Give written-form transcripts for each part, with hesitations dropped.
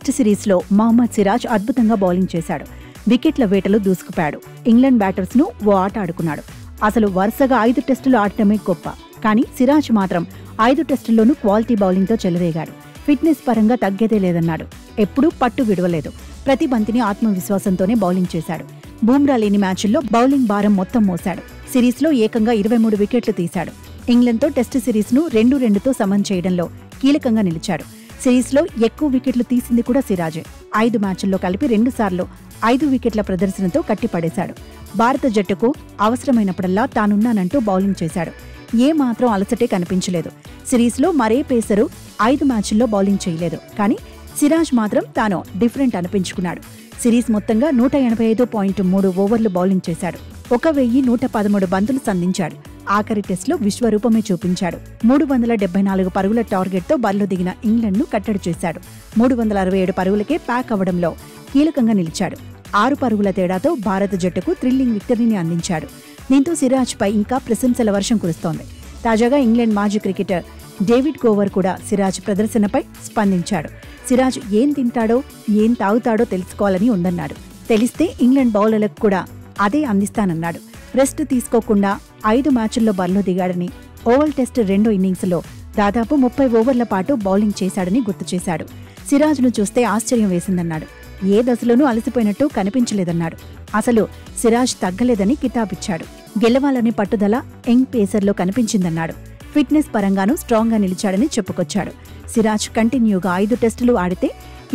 Test సిరీస్లో మహమ్మద్ సిరాజ్ అద్భుతంగా bowling చేశాడు. వికెట్ల వేటలో దూసుకుపోయాడు. ఇంగ్లాండ్ బ్యాటర్స్ ను ఓ ఆట ఆడుకున్నాడు. అసలు వరుసగా 5 టెస్టులు ఆడటమే గొప్ప. కానీ సిరాజ్ మాత్రం 5 టెస్టుల్లోనూ క్వాలిటీ బౌలింగ్తో చెలరేగాడు. ఫిట్నెస్ పరంగా తగ్గేదే లేదన్నాడు. ఎప్పుడూ పట్టు విడవలేదు. ప్రతి బంతిని ఆత్మవిశ్వాసంతోనే బౌలింగ్ చేశాడు. బూమ్రా లేని మ్యాచుల్లో బౌలింగ్ భారం మొత్తం మోశాడు. సిరీస్లో ఏకంగా 23 వికెట్లు తీశాడు. ఇంగ్లండ్తో టెస్టు సిరీస్ను 2-2తో సమం చేయడంలో కీలకంగా నిలిచాడు. సిరీస్లో ఎక్కువ వికెట్లు తీసింది కూడా సిరాజే. 5 మ్యాచుల్లో కలిపి 2 సార్లు 5 వికెట్ల ప్రదర్శనతో కట్టిపడేశాడు. భారత జట్టుకు అవసరమైనప్పుడల్లా తానున్నానంటూ బౌలింగ్ చేశాడు. ఏమాత్రం అలసటే కనిపించలేదు. సిరీస్లో మరే పేసరు 5 మ్యాచుల్లో బౌలింగ్ చేయలేదు. కానీ సిరాజ్ మాత్రం తాను డిఫరెంట్ అనిపించుకున్నాడు. సిరీస్ మొత్తంగా 185.3 ఓవర్లు బౌలింగ్ చేశాడు. 1113 బంతులు సంధించాడు. ఆఖరి టెస్టులో విశ్వరూపమే చూపించాడు. 374 పరుగుల టార్గెట్తో బరిలో దిగిన ఇంగ్లండ్ను కట్టడి చేశాడు. 367 పరుగులకే ప్యాక్ అవ్వడంలో కీలకంగా నిలిచాడు. 6 పరుగుల తేడాతో భారత జట్టుకు థ్రిల్లింగ్ విక్టరీని అందించాడు. దీంతో సిరాజ్పై ఇంకా ప్రశంసల వర్షం కురుస్తోంది. తాజాగా ఇంగ్లాండ్ మాజీ క్రికెటర్ డేవిడ్ కోవర్ కూడా సిరాజ్ ప్రదర్శనపై స్పందించాడు. సిరాజ్ ఏం తింటాడో ఏం తాగుతాడో తెలుసుకోవాలని ఉందన్నాడు. తెలిస్తే ఇంగ్లాండ్ బౌలర్లకు కూడా అదే అందిస్తానన్నాడు. రెస్ట్ తీసుకోకుండా 5 మ్యాచుల్లో బరిలో దిగాడని, ఓవల్ టెస్ట్ 2 ఇన్నింగ్స్లో దాదాపు 30 ఓవర్ల పాటు బౌలింగ్ చేశాడని గుర్తు చేశాడు. సిరాజ్ను చూస్తే ఆశ్చర్యం వేసిందన్నాడు. ఏ దశలోనూ అలసిపోయినట్టు కనిపించలేదన్నాడు. అసలు సిరాజ్ తగ్గలేదని కితాబిచ్చాడు. గెలవాలని పట్టుదల యంగ్ పేసర్లో కనిపించిందన్నాడు. ఫిట్నెస్ పరంగానూ స్ట్రాంగ్గా నిలిచాడని చెప్పుకొచ్చాడు. సిరాజ్ కంటిన్యూగా 5 టెస్టులు ఆడితే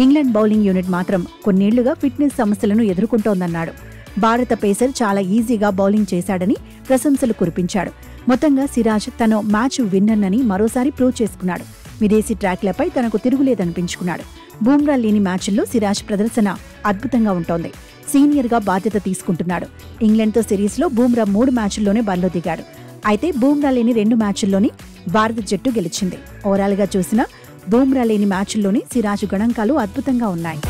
ఇంగ్లాండ్ బౌలింగ్ యూనిట్ మాత్రం కొన్నేళ్లుగా ఫిట్నెస్ సమస్యలను ఎదుర్కొంటోందన్నాడు. భారత పేసర్ చాలా ఈజీగా బౌలింగ్ చేశాడని ప్రశంసలు కురిపించాడు. మొత్తంగా సిరాజ్ తను మ్యాచ్ విన్నర్నని మరోసారి ప్రూవ్ చేసుకున్నాడు. విదేశీ ట్రాక్లపై తనకు తిరుగులేదనిపించుకున్నాడు. బూమ్రా లేని మ్యాచ్ల్లో సిరాజ్ ప్రదర్శన అద్భుతంగా ఉంటోంది. సీనియర్గా బాధ్యత తీసుకుంటున్నాడు. ఇంగ్లాండ్తో సిరీస్లో బూమ్రా 3 మ్యాచుల్లోనే బరిలో దిగాడు. అయితే బూమ్రా లేని 2 మ్యాచుల్లోని భారత జట్టు గెలిచింది. ఓవరాల్గా చూసినా బూమ్రా లేని మ్యాచుల్లోని సిరాజ్ గణాంకాలు అద్భుతంగా ఉన్నాయి.